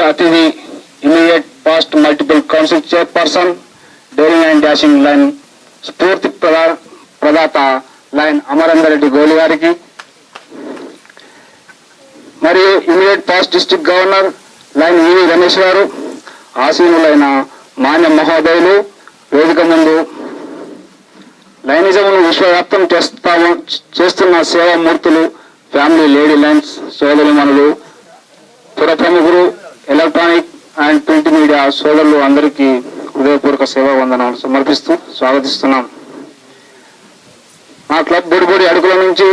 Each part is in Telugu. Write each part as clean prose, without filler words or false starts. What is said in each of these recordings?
అతిథి immediate past multiple council chairperson daring and dashing lion స్ఫూర్తి ప్రదాత లైన్ అమరేందర్ రెడ్డి గోలి గారికి మరియు immediate past district governor lion EV Ramesh garu, ఆసీనులైన మాన్య మహోదయులు, వేదిక ముందు లైనిజంను విశ్వవ్యాప్తం చేస్తున్న సేవామూర్తులు, ఫ్యామిలీ లేడీ లైన్స్ సోదరిమణులు, పుర ప్రముఖులు, ఎలక్ట్రానిక్ అండ్ ప్రింట్ మీడియా సోదరులు అందరికీ హృదయపూర్వక సేవా వందనాలు సమర్పిస్తూ స్వాగతిస్తున్నాం. మా క్లబ్ బుడిబుడి అడుగుల నుంచి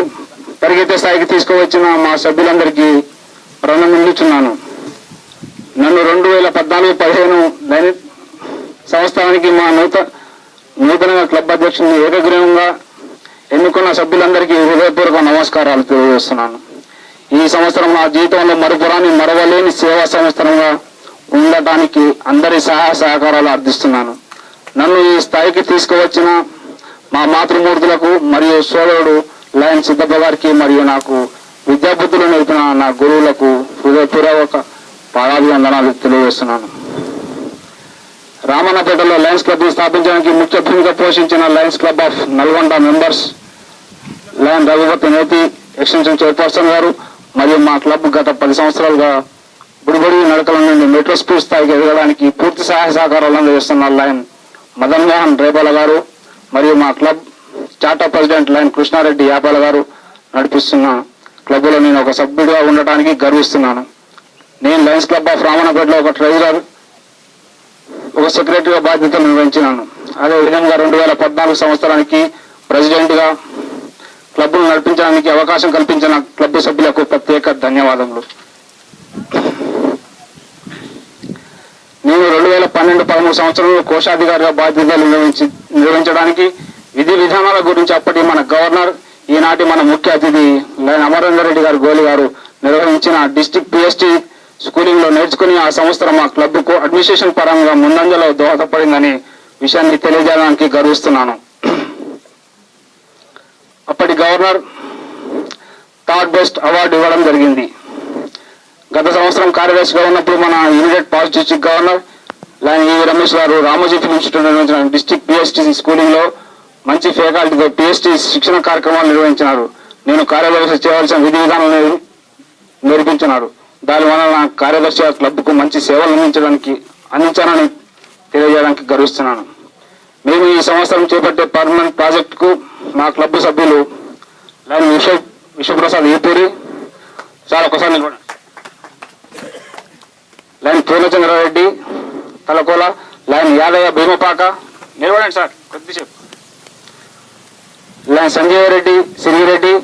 పరిగెత్తే స్థాయికి తీసుకువచ్చిన మా సభ్యులందరికీ ప్రణమిల్లుచున్నాను. నన్ను 2014-15 సంవత్సరానికి మా నూతనంగా క్లబ్ అధ్యక్షుని ఏకగ్రీవంగా ఎన్నుకున్న సభ్యులందరికీ హృదయపూర్వక నమస్కారాలు తెలియజేస్తున్నాను. ఈ సంవత్సరం నా జీవితంలో మరవలేని సేవా సంవత్సరంగా ఉండటానికి అందరి సహాయ సహకారాలు అర్థిస్తున్నాను. నన్ను ఈ స్థాయికి తీసుకువచ్చిన మా మాతృమూర్తులకు మరియు సోదరుడు లయన్ సిద్ధప్ప గారికి మరియు నాకు విద్యాబుద్ధులు నేర్పిన నా గురువులకు హృదయపూర్వక పాదాభివందనాలు తెలియజేస్తున్నాను. రామన్నపేటలో లయన్స్ క్లబ్ స్థాపించడానికి ముఖ్య భూమిక పోషించిన Lions Club of Nalgonda members Lion Raghupathi Neti extension chairperson గారు మరియు మా క్లబ్ గత 10 సంవత్సరాలుగా బుడిబడి నడకల నుండి మెట్రో స్పీడ్ స్థాయికి ఎదగడానికి పూర్తి సహాయ సహకారాలు అందజేస్తున్న లయన్ మదన్ మోహన్ రేపాల గారు మరియు మా club charter president lion Krishnareddy Yapala garu నడిపిస్తున్న క్లబ్లో నేను ఒక సభ్యుడిగా ఉండటానికి గర్విస్తున్నాను. నేను లయన్స్ క్లబ్ ఆఫ్ రామన్నపేటలో ఒక ట్రెజరర్, ఒక సెక్రటరీగా బాధ్యతలు నిర్వహించినాను. అదేవిధంగా 2014 సంవత్సరానికి ప్రెసిడెంట్గా క్లబ్ను నడిపించడానికి అవకాశం కల్పించిన క్లబ్ సభ్యులకు ప్రత్యేక ధన్యవాదములు. నేను 2012-13 సంవత్సరంలో కోశాధికారిగా బాధ్యతలు నిర్వహించడానికి విధి విధానాల గురించి అప్పటి మన గవర్నర్, ఈనాటి మన ముఖ్య అతిథి లయన్ అమరేందర్ రెడ్డి గారు గోలి గారు నిర్వహించిన డిస్ట్రిక్ట్ పిఎస్టీ స్కూలింగ్ లో నేర్చుకుని ఆ సంవత్సరం మా క్లబ్కు అడ్మినిస్ట్రేషన్ పరంగా ముందంజలో దోహదపడిందని విషయాన్ని తెలియజేయడానికి గర్విస్తున్నాను. అప్పటి గవర్నర్ థర్డ్ బెస్ట్ అవార్డు ఇవ్వడం జరిగింది. గత సంవత్సరం కార్యదర్శిగా ఉన్నప్పుడు మన immediate past district governor lion EV Ramesh garu Ramoji film institute నిర్వహించిన డిస్ట్రిక్ట్ పిఎస్టీ స్కూలింగ్ లో మంచి ఫ్యాకల్టీతో పిఎస్టీ శిక్షణ కార్యక్రమాలు నిర్వహించినారు. నేను కార్యదర్శి చేయవలసిన విధి విధానాలు నేర్పించినారు. దానివల్ల నా కార్యదర్శి క్లబ్కు మంచి సేవలు అందించానని తెలియజేయడానికి గర్విస్తున్నాను. మేము ఈ సంవత్సరం చేపట్టే పర్మనెంట్ ప్రాజెక్టుకు మా క్లబ్ సభ్యులు లయన్ విశ్వప్రసాద్ ఈపూరి సార్, ఒకసారి నిలబడండి, లయన్ పూర్ణచంద్రారెడ్డి తలకోల, లయన్ యాదయ్య భీమపాక, నిలబడండి సార్ కొద్దిసేపు, లయన్ సంజయ్ రెడ్డి సిరిగిరెడ్డి,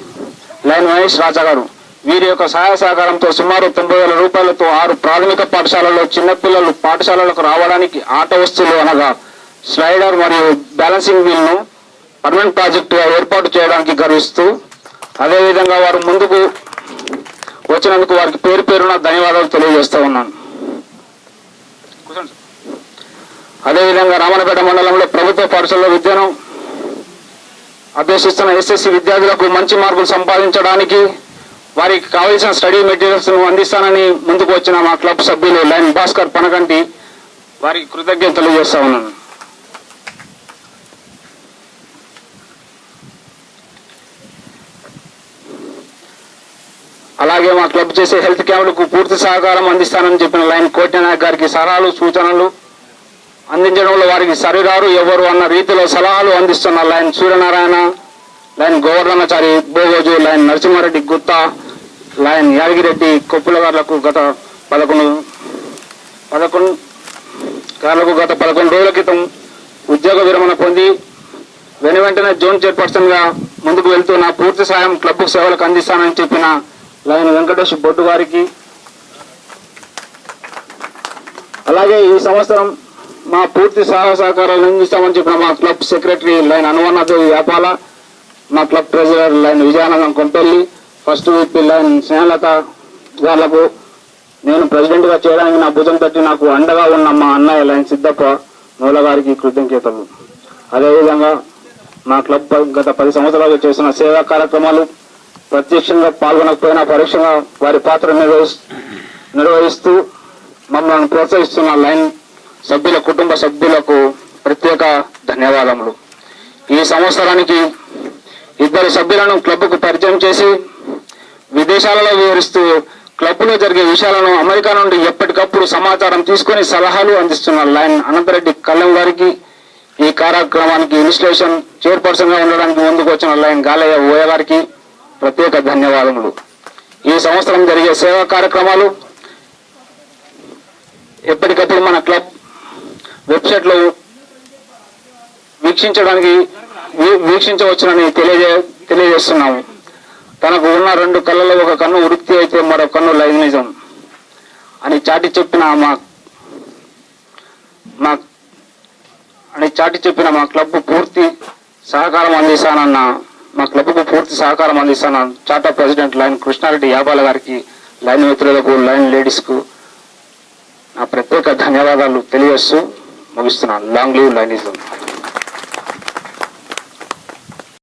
లయన్ మహేష్ రాజా గారు. వీరి యొక్క సహాయ సహకారంతో సుమారు 90,000 రూపాయలతో 6 ప్రాథమిక పాఠశాలలో చిన్నపిల్లలు పాఠశాలలకు రావడానికి ఆట వస్తువులు అనగా స్లైడర్ మరియు బ్యాలెన్సింగ్ వీల్ ను పర్మనెంట్ ప్రాజెక్టుగా ఏర్పాటు చేయడానికి గర్విస్తూ, అదేవిధంగా వారు ముందుకు వచ్చినందుకు వారికి పేరున ధన్యవాదాలు తెలియజేస్తూ ఉన్నాను. అదేవిధంగా రామన్నపేట మండలంలో ప్రభుత్వ పాఠశాలలో విద్యను అభ్యసిస్తున్న ఎస్ఎస్సి విద్యార్థులకు మంచి మార్కులు సంపాదించడానికి వారికి కావలసిన స్టడీ మెటీరియల్స్ ను అందిస్తానని ముందుకు వచ్చిన మా క్లబ్ సభ్యులు లయన్ భాస్కర్ పనకంటి వారికి కృతజ్ఞతలు తెలియజేస్తా ఉన్నాను. అలాగే మా క్లబ్ చేసే హెల్త్ క్యాంపులకు పూర్తి సహకారం అందిస్తానని చెప్పిన లయన్ కోట్యనాయక్ గారికి సలహాలు సూచనలు అందించడంలో వారికి సరిరారు ఎవరు అన్న రీతిలో సలహాలు అందిస్తున్న lion Suryanarayana, lion Govardhanachari Bogoju, lion Narasimhareddy Gutta, lion Yadagireddy Koppula గారులకు గత 11 రోజుల క్రితం ఉద్యోగ విరమణ పొంది వెంటనే జోన్ చైర్పర్సన్ గా ముందుకు వెళ్తూ నా పూర్తి సాయం క్లబ్ సేవలకు అందిస్తానని చెప్పిన లయన్ వెంకటేష్ బొడ్డు గారికి, అలాగే ఈ సంవత్సరం మా పూర్తి సహాయ సహకారాలు అందిస్తామని చెప్పిన మా club secretary lion Anuvarnadevi Vyapala, మా club treasurer lion Vijayanandam Kompelli, first VP lion Snehalatha గారులకు నేను ప్రెసిడెంట్ గా చేయడానికి నా భుజం తట్టి నాకు అండగా ఉన్న మా అన్నయ్య లయన్ సిద్ధప్ప నూల గారికి కృతజ్ఞతలు. అదేవిధంగా మా క్లబ్ గత 10 సంవత్సరాలు చేసిన సేవా కార్యక్రమాలు ప్రత్యక్షంగా పాల్గొనకపోయినా పరోక్షంగా వారి పాత్ర నిర్వహిస్తూ మమ్మల్ని ప్రోత్సహిస్తున్న లైన్ సభ్యుల కుటుంబ సభ్యులకు ప్రత్యేక ధన్యవాదములు. ఈ సంవత్సరానికి 2 సభ్యులను క్లబ్కు పరిచయం చేసి విదేశాలలో వివరిస్తూ క్లబ్లో జరిగే విషయాలను అమెరికా నుండి ఎప్పటికప్పుడు సమాచారం తీసుకొని సలహాలు అందిస్తున్న లైన్ అనంతరెడ్డి కళ్యాణ్ గారికి, ఈ కార్యక్రమానికి ఇన్స్టిట్యూషన్ చైర్పర్సన్ గా ఉండడానికి ముందుకు వచ్చిన లైన్ గాలయ్య ఓయ గారికి ప్రత్యేక ధన్యవాదములు. ఈ సంవత్సరం జరిగే సేవా కార్యక్రమాలు ఎప్పటికప్పుడు మన క్లబ్ వెబ్సైట్ లో వీక్షించవచ్చునని తెలియజేస్తున్నాము. తనకు ఉన్న 2 కళ్ళలో ఒక కన్ను వృత్తి అయితే మరో కన్ను లైంగిజం అని చాటి చెప్పిన మా క్లబ్కు పూర్తి సహకారం అందిస్తానన్న చార్టర్ ప్రెసిడెంట్ లైన్ కృష్ణారెడ్డి యాబాల గారికి, లైన్ మిత్రులకు, లైన్ లేడీస్కు నా ప్రత్యేక ధన్యవాదాలు తెలియజేస్తూ ముగిస్తున్నాను. Long live లైనిజం.